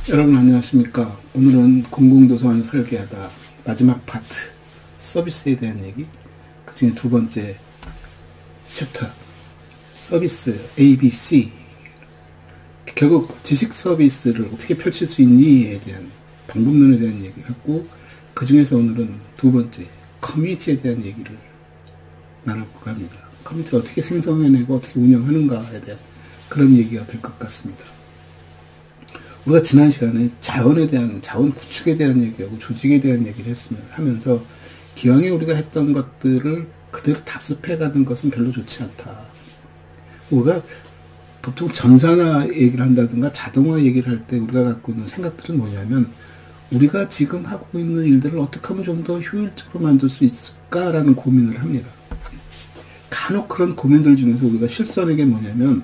여러분 안녕하십니까. 오늘은 공공도서관 설계하다 마지막 파트 서비스에 대한 얘기, 그 중에 두 번째 챕터 서비스 ABC, 결국 지식 서비스를 어떻게 펼칠 수 있니에 대한 방법론에 대한 얘기를 했고, 그 중에서 오늘은 두 번째 커뮤니티에 대한 얘기를 나눠볼까 합니다. 커뮤니티를 어떻게 생성해내고 어떻게 운영하는가에 대한 그런 얘기가 될 것 같습니다. 우리가 지난 시간에 자원 구축에 대한 얘기하고 조직에 대한 얘기를 하면서 기왕에 우리가 했던 것들을 그대로 답습해가는 것은 별로 좋지 않다. 우리가 보통 전산화 얘기를 한다든가 자동화 얘기를 할 때 우리가 갖고 있는 생각들은 뭐냐면, 우리가 지금 하고 있는 일들을 어떻게 하면 좀 더 효율적으로 만들 수 있을까라는 고민을 합니다. 간혹 그런 고민들 중에서 우리가 실수하는 게 뭐냐면,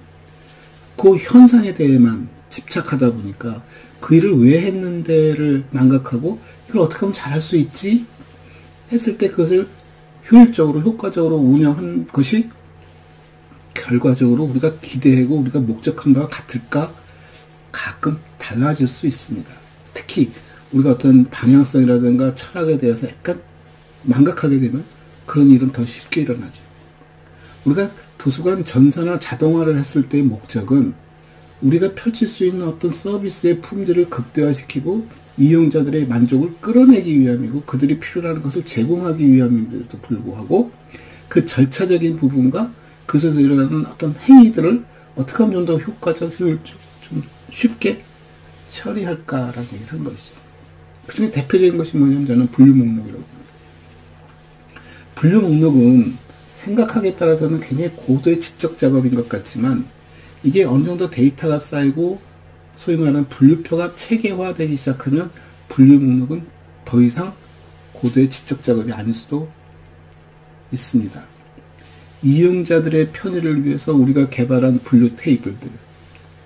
그 현상에 대해만 집착하다 보니까 그 일을 왜 했는데를 망각하고, 이걸 어떻게 하면 잘할 수 있지 했을 때 그것을 효율적으로 효과적으로 운영한 것이 결과적으로 우리가 기대하고 우리가 목적한 바와 같을까 가끔 달라질 수 있습니다. 특히 우리가 어떤 방향성이라든가 철학에 대해서 약간 망각하게 되면 그런 일은 더 쉽게 일어나죠. 우리가 도서관 전산화 자동화를 했을 때의 목적은 우리가 펼칠 수 있는 어떤 서비스의 품질을 극대화시키고 이용자들의 만족을 끌어내기 위함이고, 그들이 필요로 하는 것을 제공하기 위함임에도 불구하고 그 절차적인 부분과 그 속에서 일어나는 어떤 행위들을 어떻게 하면 좀 더 효과적, 효율적, 좀 쉽게 처리할까라는 얘기를 한 것이죠. 그 중에 대표적인 것이 뭐냐면 저는 분류 목록이라고 봅니다. 분류 목록은 생각하기에 따라서는 굉장히 고도의 지적 작업인 것 같지만, 이게 어느 정도 데이터가 쌓이고 소위 말하는 분류표가 체계화되기 시작하면 분류 목록은 더 이상 고도의 지적 작업이 아닐 수도 있습니다. 이용자들의 편의를 위해서 우리가 개발한 분류 테이블들,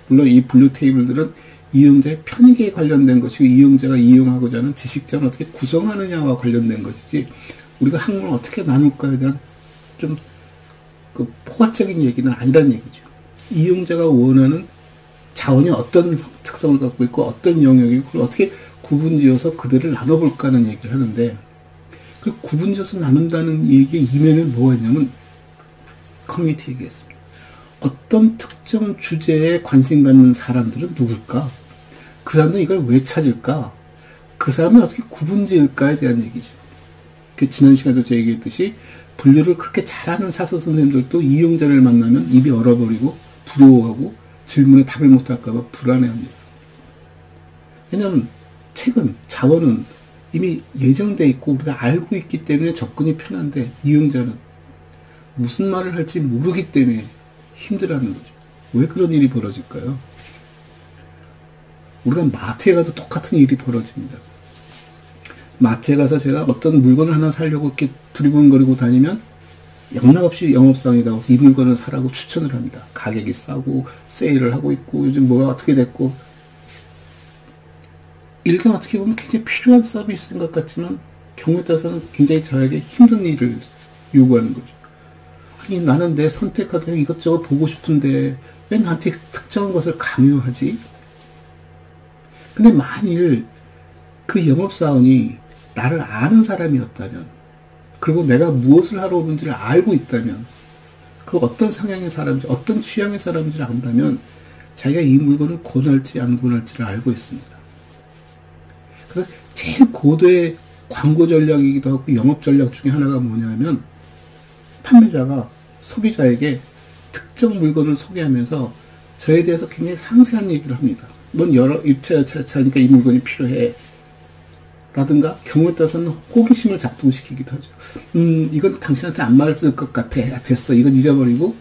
물론 이 분류 테이블들은 이용자의 편익에 관련된 것이고 이용자가 이용하고자 하는 지식장을 어떻게 구성하느냐와 관련된 것이지, 우리가 학문을 어떻게 나눌까에 대한 좀 그 포괄적인 얘기는 아니란 얘기죠. 이용자가 원하는 자원이 어떤 특성을 갖고 있고 어떤 영역이고 그걸 어떻게 구분지어서 그들을 나눠볼까 하는 얘기를 하는데, 그 구분지어서 나눈다는 얘기의 이면에는 뭐가 있냐면 커뮤니티 얘기했습니다. 어떤 특정 주제에 관심 갖는 사람들은 누굴까? 그 사람들은 이걸 왜 찾을까? 그 사람을 어떻게 구분지을까에 대한 얘기죠. 지난 시간에도 제가 얘기했듯이 분류를 그렇게 잘하는 사서 선생님들도 이용자를 만나면 입이 얼어버리고 두려워하고 질문에 답을 못할까봐 불안해합니다. 왜냐하면 책은, 자원은 이미 예정되어 있고 우리가 알고 있기 때문에 접근이 편한데, 이용자는 무슨 말을 할지 모르기 때문에 힘들어하는 거죠. 왜 그런 일이 벌어질까요? 우리가 마트에 가도 똑같은 일이 벌어집니다. 마트에 가서 제가 어떤 물건을 하나 사려고 이렇게 두리번거리고 다니면 영락없이 영업상이다 해서 이 물건을 사라고 추천을 합니다. 가격이 싸고 세일을 하고 있고 요즘 뭐가 어떻게 됐고, 일견 어떻게 보면 굉장히 필요한 서비스인 것 같지만 경우에 따라서는 굉장히 저에게 힘든 일을 요구하는 거죠. 아니, 나는 내 선택하기 위해 이것저것 보고 싶은데 왜 나한테 특정한 것을 강요하지? 근데 만일 그 영업사원이 나를 아는 사람이었다면, 그리고 내가 무엇을 하러 오는지를 알고 있다면, 그리고 어떤 성향의 사람인지 어떤 취향의 사람인지를 안다면 자기가 이 물건을 권할지 안 권할지를 알고 있습니다. 그래서 제일 고도의 광고 전략이기도 하고 영업 전략 중에 하나가 뭐냐면, 판매자가 소비자에게 특정 물건을 소개하면서 저에 대해서 굉장히 상세한 얘기를 합니다. 넌 여러 입차여차니까 이 물건이 필요해 라든가, 경우에 따라서는 호기심을 작동시키기도 하죠. 이건 당신한테 안 맞을 것 같아. 됐어. 이건 잊어버리고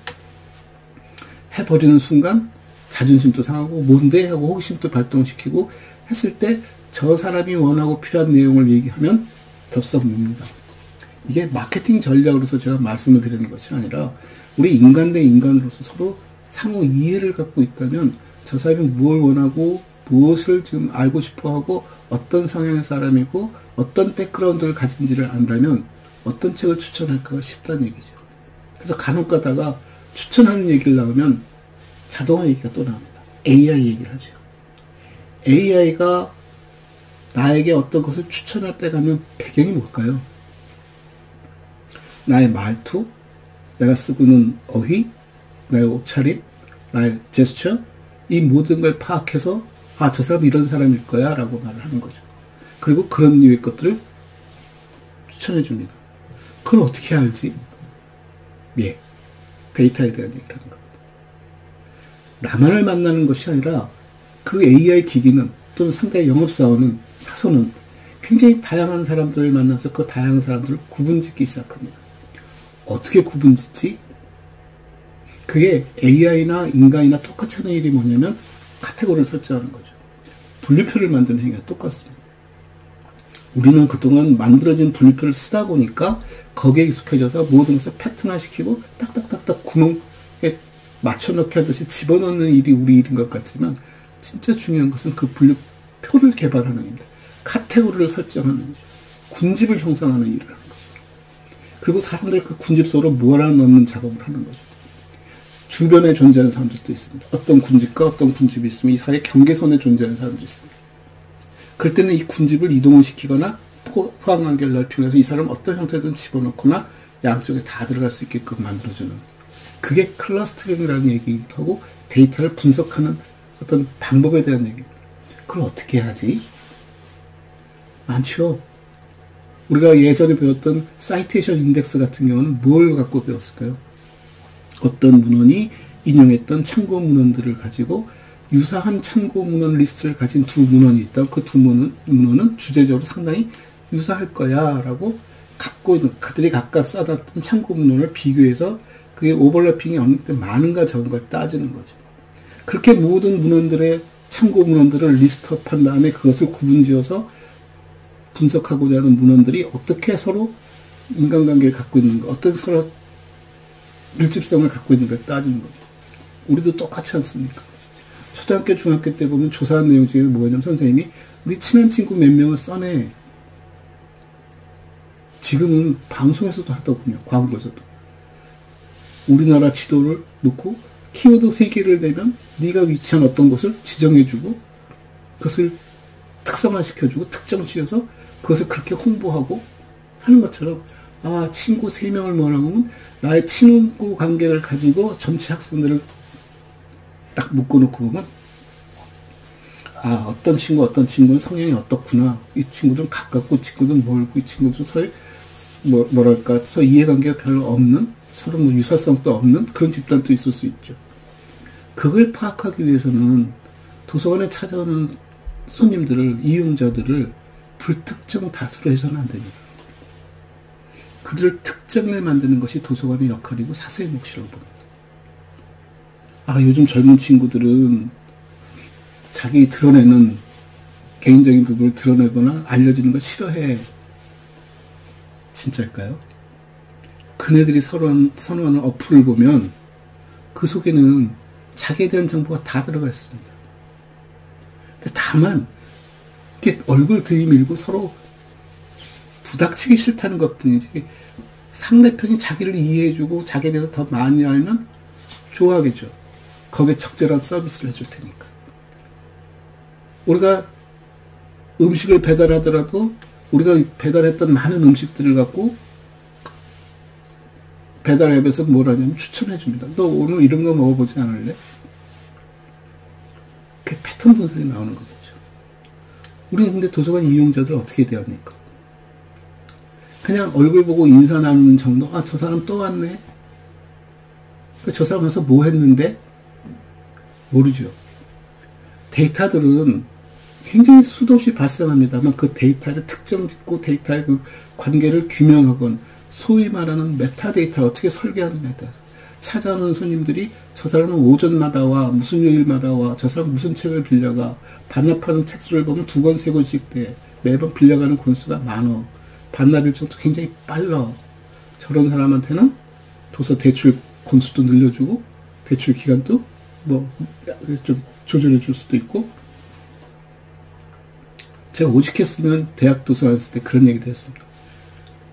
해버리는 순간 자존심도 상하고 뭔데? 하고 호기심도 발동시키고 했을 때 저 사람이 원하고 필요한 내용을 얘기하면 덥석 뭅니다. 이게 마케팅 전략으로서 제가 말씀을 드리는 것이 아니라, 우리 인간 대 인간으로서 서로 상호 이해를 갖고 있다면 저 사람이 무엇을 원하고 무엇을 지금 알고 싶어하고 어떤 성향의 사람이고 어떤 백그라운드를 가진지를 안다면 어떤 책을 추천할까가 쉽다는 얘기죠. 그래서 간혹 가다가 추천하는 얘기를 나오면 자동화 얘기가 또 나옵니다. AI 얘기를 하죠. AI가 나에게 어떤 것을 추천할 때 갖는 배경이 뭘까요? 나의 말투, 내가 쓰고 있는 어휘, 나의 옷차림, 나의 제스처, 이 모든 걸 파악해서 아, 저 사람 이런 사람일 거야 라고 말을 하는 거죠. 그리고 그런 류의 것들을 추천해 줍니다. 그걸 어떻게 알지? 예, 데이터에 대한 얘기를 하는 겁니다. 나만을 만나는 것이 아니라 그 AI 기기는 또는 상대의 영업사원은 사서는 굉장히 다양한 사람들을 만나면서 그 다양한 사람들을 구분짓기 시작합니다. 어떻게 구분짓지? 그게 AI나 인간이나 똑같이 하는 일이 뭐냐면 카테고리를 설정하는 거죠. 분류표를 만드는 행위가 똑같습니다. 우리는 그동안 만들어진 분류표를 쓰다 보니까 거기에 익숙해져서 모든 것을 패턴화시키고 딱딱딱딱 구멍에 맞춰넣기 하듯이 집어넣는 일이 우리 일인 것 같지만 진짜 중요한 것은 그 분류표를 개발하는 일입니다. 카테고리를 설정하는 일이죠. 군집을 형성하는 일을 하는 거죠. 그리고 사람들 그 군집 속으로 몰아넣는 작업을 하는 거죠. 주변에 존재하는 사람들도 있습니다. 어떤 군집과 어떤 군집이 있으면 이 사이에 경계선에 존재하는 사람도 있습니다. 그럴 때는 이 군집을 이동을 시키거나 포항관계를 넓히면서 이 사람 어떤 형태든 집어넣거나 양쪽에 다 들어갈 수 있게끔 만들어주는, 그게 클러스터링이라는 얘기이기도 하고 데이터를 분석하는 어떤 방법에 대한 얘기입니다. 그걸 어떻게 하지? 많죠. 우리가 예전에 배웠던 사이테이션 인덱스 같은 경우는 뭘 갖고 배웠을까요? 어떤 문헌이 인용했던 참고 문헌들을 가지고 유사한 참고 문헌 리스트를 가진 두 문헌이 있다. 그 두 문헌은 주제적으로 상당히 유사할 거야 라고 갖고 있는, 그들이 각각 써놨던 참고 문헌을 비교해서 그게 오버래핑이 많은가 적은가 따지는 거죠. 그렇게 모든 문헌들의 참고 문헌들을 리스트업한 다음에 그것을 구분지어서 분석하고자 하는 문헌들이 어떻게 서로 인간관계를 갖고 있는가, 어떤 서로 밀집성을 갖고 있는가를 따지는 거죠. 우리도 똑같지 않습니까? 초등학교, 중학교 때 보면 조사한 내용 중에 뭐냐면 선생님이 네 친한 친구 몇 명을 써내. 지금은 방송에서도 하더군요. 광고에서도. 우리나라 지도를 놓고 키워드 3개를 내면 네가 위치한 어떤 곳을 지정해주고 그것을 특성화시켜주고 특정 지어서 그것을 그렇게 홍보하고 하는 것처럼, 아, 친구 3명을 모아놓으면 나의 친구 관계를 가지고 전체 학생들을 딱 묶어놓고 보면 아, 어떤 친구는 성향이 어떻구나, 이 친구들은 가깝고 이 친구들은 멀고 이 친구들은 서로 뭐랄까 서로 이해관계가 별로 없는, 서로 뭐 유사성도 없는 그런 집단도 있을 수 있죠. 그걸 파악하기 위해서는 도서관에 찾아오는 손님들을, 이용자들을 불특정 다수로 해서는 안 됩니다. 그들을 특정을 만드는 것이 도서관의 역할이고 사서의 몫이라고 봅니다. 아, 요즘 젊은 친구들은 자기 드러내는 개인적인 부분을 드러내거나 알려지는 걸 싫어해. 진짜일까요? 그네들이 선호하는 어플을 보면 그 속에는 자기에 대한 정보가 다 들어가 있습니다. 근데 다만 이렇게 얼굴 들이밀고 서로 부닥치기 싫다는 것뿐이지 상대편이 자기를 이해해주고 자기에 대해서 더 많이 알면 좋아하겠죠. 거기에 적절한 서비스를 해줄 테니까. 우리가 음식을 배달하더라도 우리가 배달했던 많은 음식들을 갖고 배달 앱에서 뭘 하냐면 추천해 줍니다. 너 오늘 이런 거 먹어보지 않을래? 그 패턴 분석이 나오는 거겠죠. 우리는 근데 도서관 이용자들 어떻게 대합니까? 그냥 얼굴 보고 인사 나누는 정도? 아, 저 사람 또 왔네? 저 사람 와서 뭐 했는데? 모르죠. 데이터들은 굉장히 수도 없이 발생합니다만 그 데이터를 특정 짓고 데이터의 그 관계를 규명하건 소위 말하는 메타데이터를 어떻게 설계하느냐에 따라서 찾아오는 손님들이 저 사람은 오전마다 와, 무슨 요일마다 와, 저 사람은 무슨 책을 빌려가, 반납하는 책수를 보면 2권, 3권씩 돼. 매번 빌려가는 권수가 많어. 반납 일정도 굉장히 빨라. 저런 사람한테는 도서 대출 권수도 늘려주고 대출 기간도 뭐 좀 조절해 줄 수도 있고. 제가 오직했으면 대학 도서관 했을 때 그런 얘기도 했습니다.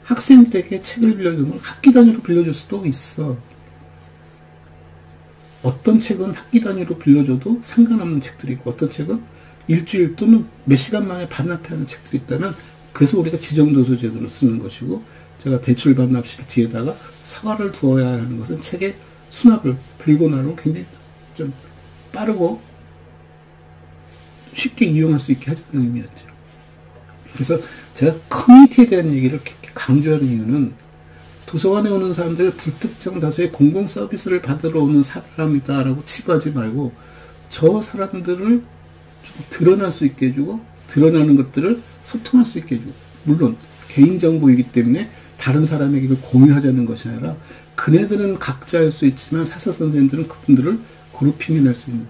학생들에게 책을 빌려주는 걸 학기 단위로 빌려줄 수도 있어. 어떤 책은 학기 단위로 빌려줘도 상관없는 책들이 있고 어떤 책은 일주일 또는 몇 시간 만에 반납하는 책들이 있다면 그래서 우리가 지정도서 제도를 쓰는 것이고 제가 대출 반납실 뒤에다가 사과를 두어야 하는 것은 책의 수납을 들고 나면 굉장히 좀 빠르고 쉽게 이용할 수 있게 하자는 의미였죠. 그래서 제가 커뮤니티에 대한 얘기를 강조하는 이유는 도서관에 오는 사람들 불특정 다수의 공공 서비스를 받으러 오는 사람이다라고 치부하지 말고 저 사람들을 좀 드러날 수 있게 해주고 드러나는 것들을 소통할 수 있게 해주고 물론 개인정보이기 때문에 다른 사람에게 공유하자는 것이 아니라 그네들은 각자일 수 있지만 사서 선생님들은 그분들을 그룹핑해낼 수 있는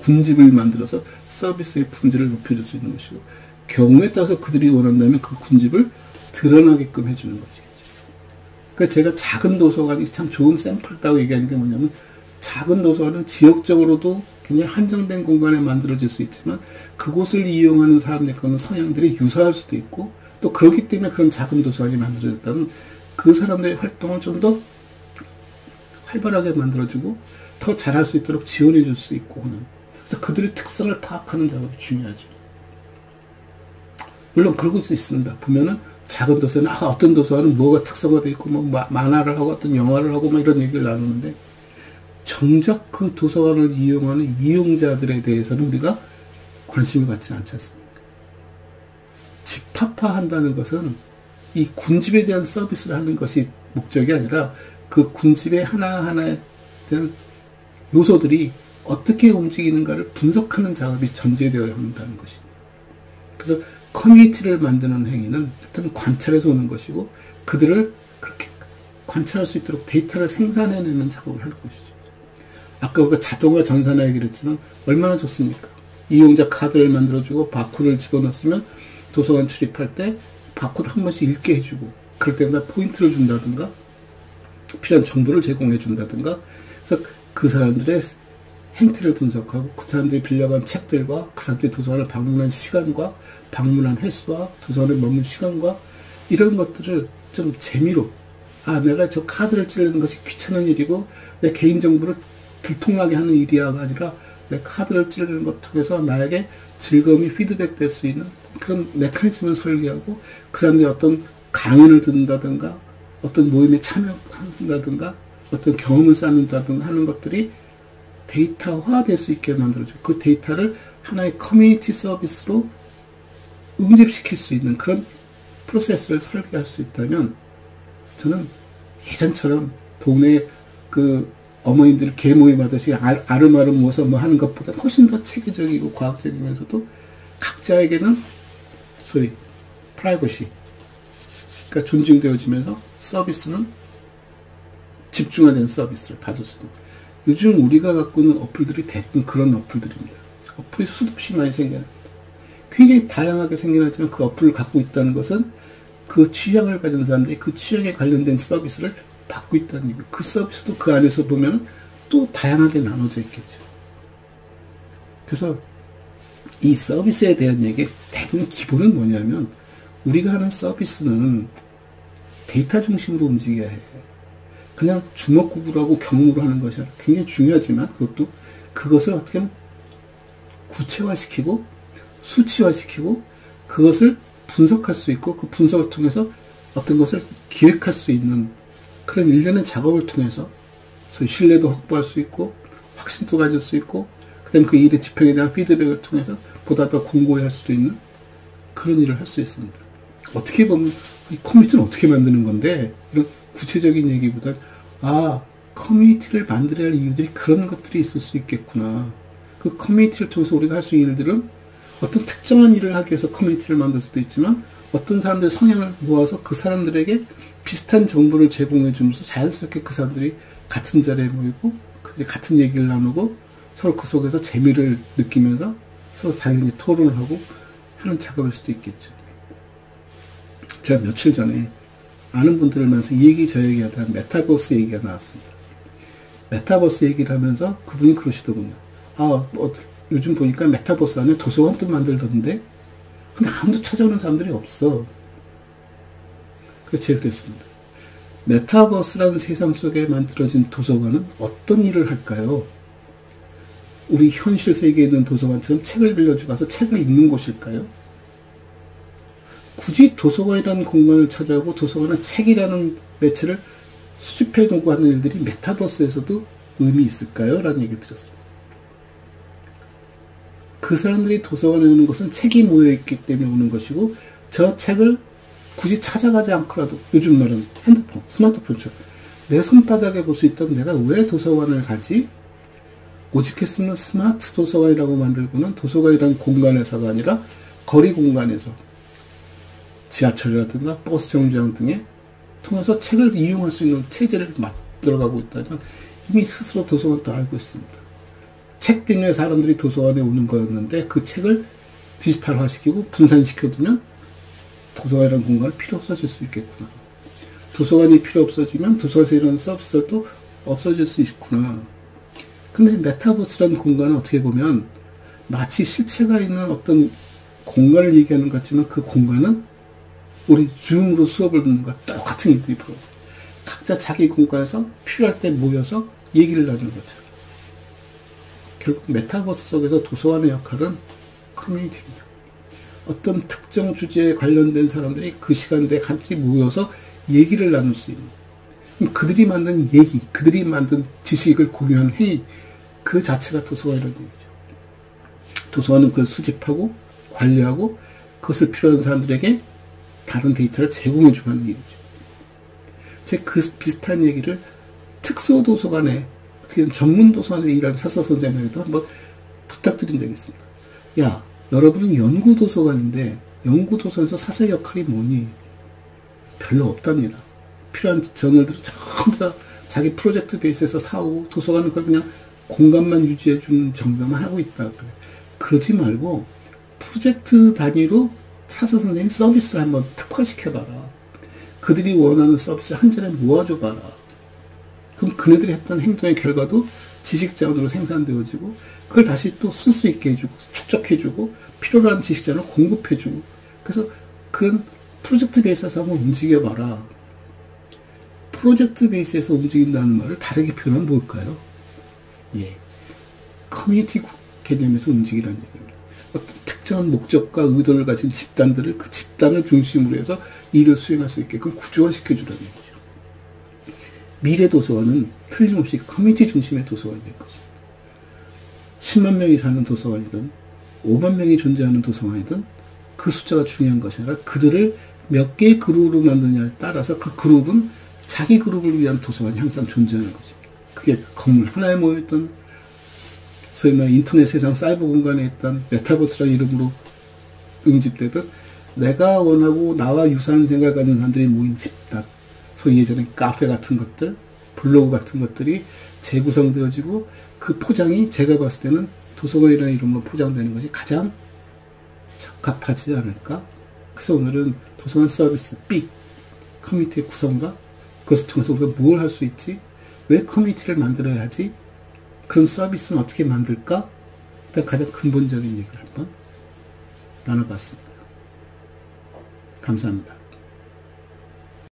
군집을 만들어서 서비스의 품질을 높여줄 수 있는 것이고 경우에 따라서 그들이 원한다면 그 군집을 드러나게끔 해주는 것이겠죠. 그러니까 제가 작은 도서관이 참 좋은 샘플이라고 얘기하는 게 뭐냐면 작은 도서관은 지역적으로도 굉장히 한정된 공간에 만들어질 수 있지만 그곳을 이용하는 사람들의 성향들이 유사할 수도 있고 또 그렇기 때문에 그런 작은 도서관이 만들어졌다면 그 사람들의 활동을 좀 더 활발하게 만들어주고 더 잘할 수 있도록 지원해 줄 수 있고 하는 그래서 그들의 특성을 파악하는 작업이 중요하죠. 물론 그러고 있습니다. 보면은 작은 도서는 어떤 도서관은 뭐가 특성화 되어 있고 뭐 만화를 하고 어떤 영화를 하고 뭐 이런 얘기를 나누는데 정작 그 도서관을 이용하는 이용자들에 대해서는 우리가 관심을 갖지 않지 않습니까? 집합화한다는 것은 이 군집에 대한 서비스를 하는 것이 목적이 아니라 그 군집의 하나하나에 대한 요소들이 어떻게 움직이는가를 분석하는 작업이 전제되어야 한다는 것입니다. 그래서 커뮤니티를 만드는 행위는 어떤 관찰에서 오는 것이고 그들을 그렇게 관찰할 수 있도록 데이터를 생산해내는 작업을 할 것이죠. 아까 우리가 자동화 전산화 얘기를 했지만 얼마나 좋습니까? 이용자 카드를 만들어주고 바코드를 집어넣으면 도서관 출입할 때 바코드 한 번씩 읽게 해주고 그럴 때마다 포인트를 준다든가 필요한 정보를 제공해 준다든가 그래서 그 사람들의 행태를 분석하고 그 사람들이 빌려간 책들과 그 사람들이 도서관을 방문한 시간과 방문한 횟수와 도서관에 머문 시간과 이런 것들을 좀 재미로 내가 저 카드를 찌르는 것이 귀찮은 일이고 내 개인정보를 들통나게 하는 일이야가 아니라 내 카드를 찌르는 것 통해서 나에게 즐거움이 피드백 될 수 있는 그런 메커니즘을 설계하고 그 사람들이 어떤 강연을 듣는다든가 어떤 모임에 참여한다든가 어떤 경험을 쌓는다든가 하는 것들이 데이터화될 수 있게 만들어주고 그 데이터를 하나의 커뮤니티 서비스로 응집시킬 수 있는 그런 프로세스를 설계할 수 있다면 저는 예전처럼 동네 그 어머님들 개모임 하듯이 아름아름 모아서 뭐 하는 것보다 훨씬 더 체계적이고 과학적이면서도 각자에게는 소위 프라이버시 그러니까 존중되어지면서 서비스는 집중화된 서비스를 받을 수 있는 요즘 우리가 갖고 있는 어플들이 대부분 그런 어플들입니다. 어플이 수도 없이 많이 생겨납니다. 굉장히 다양하게 생겨나지만 그 어플을 갖고 있다는 것은 그 취향을 가진 사람들이 그 취향에 관련된 서비스를 받고 있다는 얘기예요. 그 서비스도 그 안에서 보면 또 다양하게 나눠져 있겠죠. 그래서 이 서비스에 대한 얘기 대부분 기본은 뭐냐면 우리가 하는 서비스는 데이터 중심으로 움직여야 해요. 그냥 주먹구구라고 경험으로 하는 것이 굉장히 중요하지만 그것을 어떻게 하면 구체화시키고 수치화시키고 그것을 분석할 수 있고 그 분석을 통해서 어떤 것을 기획할 수 있는 그런 일련의 작업을 통해서 소위 신뢰도 확보할 수 있고 확신도 가질 수 있고 그 다음에 그 일의 집행에 대한 피드백을 통해서 보다 더 공고히 할 수도 있는 그런 일을 할 수 있습니다. 어떻게 보면 이 커뮤니티는 어떻게 만드는 건데 이런 구체적인 얘기보다 커뮤니티를 만들어야 할 이유들이 그런 것들이 있을 수 있겠구나. 그 커뮤니티를 통해서 우리가 할 수 있는 일들은 어떤 특정한 일을 하기 위해서 커뮤니티를 만들 수도 있지만 어떤 사람들의 성향을 모아서 그 사람들에게 비슷한 정보를 제공해 주면서 자연스럽게 그 사람들이 같은 자리에 모이고 그들이 같은 얘기를 나누고 서로 그 속에서 재미를 느끼면서 서로 당연히 토론을 하고 하는 작업일 수도 있겠죠. 제가 며칠 전에 아는 분들을 만나서 이 얘기 저 얘기 하다가 메타버스 얘기가 나왔습니다. 메타버스 얘기를 하면서 그분이 그러시더군요. 요즘 보니까 메타버스 안에 도서관도 만들던데 근데 아무도 찾아오는 사람들이 없어. 그래서 제가 그랬습니다. 메타버스라는 세상 속에 만들어진 도서관은 어떤 일을 할까요? 우리 현실 세계에 있는 도서관처럼 책을 빌려주고 가서 책을 읽는 곳일까요? 굳이 도서관이라는 공간을 찾아오고 도서관은 책이라는 매체를 수집해 놓고 하는 일들이 메타버스에서도 의미 있을까요? 라는 얘기를 드렸습니다. 그 사람들이 도서관에 오는 것은 책이 모여있기 때문에 오는 것이고, 저 책을 굳이 찾아가지 않더라도 요즘 말은 핸드폰, 스마트폰처럼 내 손바닥에 볼 수 있다면 내가 왜 도서관을 가지? 오직했으면 스마트 도서관이라고 만들고는 도서관이라는 공간에서가 아니라 거리 공간에서 지하철이라든가 버스 정류장 등에 통해서 책을 이용할 수 있는 체제를 만들어가고 있다면 이미 스스로 도서관도 알고 있습니다. 책 때문에 사람들이 도서관에 오는 거였는데 그 책을 디지털화시키고 분산시켜두면 도서관이라는 공간은 필요 없어질 수 있겠구나. 도서관이 필요 없어지면 도서관에서 이런 서비스도 없어질 수 있구나. 근데 메타버스라는 공간은 어떻게 보면 마치 실체가 있는 어떤 공간을 얘기하는 것 같지만 그 공간은 우리 줌으로 수업을 듣는 것과 똑같은 일들이 벌어져요. 각자 자기 공간에서 필요할 때 모여서 얘기를 나누는 거죠. 결국 메타버스 속에서 도서관의 역할은 커뮤니티입니다. 어떤 특정 주제에 관련된 사람들이 그 시간대에 같이 모여서 얘기를 나눌 수 있는, 그들이 만든 얘기, 그들이 만든 지식을 공유하는 회의, 그 자체가 도서관이라는 얘기죠. 도서관은 그걸 수집하고 관리하고 그것을 필요한 사람들에게 다른 데이터를 제공해주고 하는 일이죠. 제가 그 비슷한 얘기를 특수도서관에, 어떻게 보면 전문도서관에서 일하는 사서선생님에게도 한번 부탁드린 적이 있습니다. 야, 여러분은 연구도서관인데 연구도서관에서 사서의 역할이 뭐니? 별로 없답니다. 필요한 저널들은 전부 다 자기 프로젝트 베이스에서 사오고 도서관은 그냥 공간만 유지해주는 정도만 하고 있다. 그러지 말고 프로젝트 단위로 사서 선생님 서비스를 한번 특화시켜봐라. 그들이 원하는 서비스를 한 자리에 모아줘봐라. 그럼 그네들이 했던 행동의 결과도 지식자원으로 생산되어지고 그걸 다시 또 쓸 수 있게 해주고 축적해주고 필요로 하는 지식자원을 공급해주고, 그래서 그런 프로젝트 베이스에서 한번 움직여봐라. 프로젝트 베이스에서 움직인다는 말을 다르게 표현하면 뭘까요? 예, 커뮤니티 개념에서 움직이라는 얘기입니다. 어떤 특정한 목적과 의도를 가진 집단들을 그 집단을 중심으로 해서 일을 수행할 수 있게끔 구조화시켜주라는 얘기죠. 미래 도서관은 틀림없이 커뮤니티 중심의 도서관이 될 것입니다. 10만 명이 사는 도서관이든 5만 명이 존재하는 도서관이든 그 숫자가 중요한 것이 아니라 그들을 몇 개의 그룹으로 만드냐에 따라서 그 그룹은 자기 그룹을 위한 도서관이 항상 존재하는 것입니다. 그게 건물 하나에 모여있던, 소위 말해 인터넷 세상 사이버 공간에 있던 메타버스라는 이름으로 응집되듯 내가 원하고 나와 유사한 생각을 가진 사람들이 모인 집단, 소위 예전에 카페 같은 것들, 블로그 같은 것들이 재구성되어지고 그 포장이 제가 봤을 때는 도서관이라는 이름으로 포장되는 것이 가장 적합하지 않을까? 그래서 오늘은 도서관 서비스 B, 커뮤니티의 구성과 그것을 통해서 우리가 뭘 할 수 있지? 왜 커뮤니티를 만들어야 하지? 그런 서비스는 어떻게 만들까? 일단 가장 근본적인 얘기를 한번 나눠봤습니다. 감사합니다.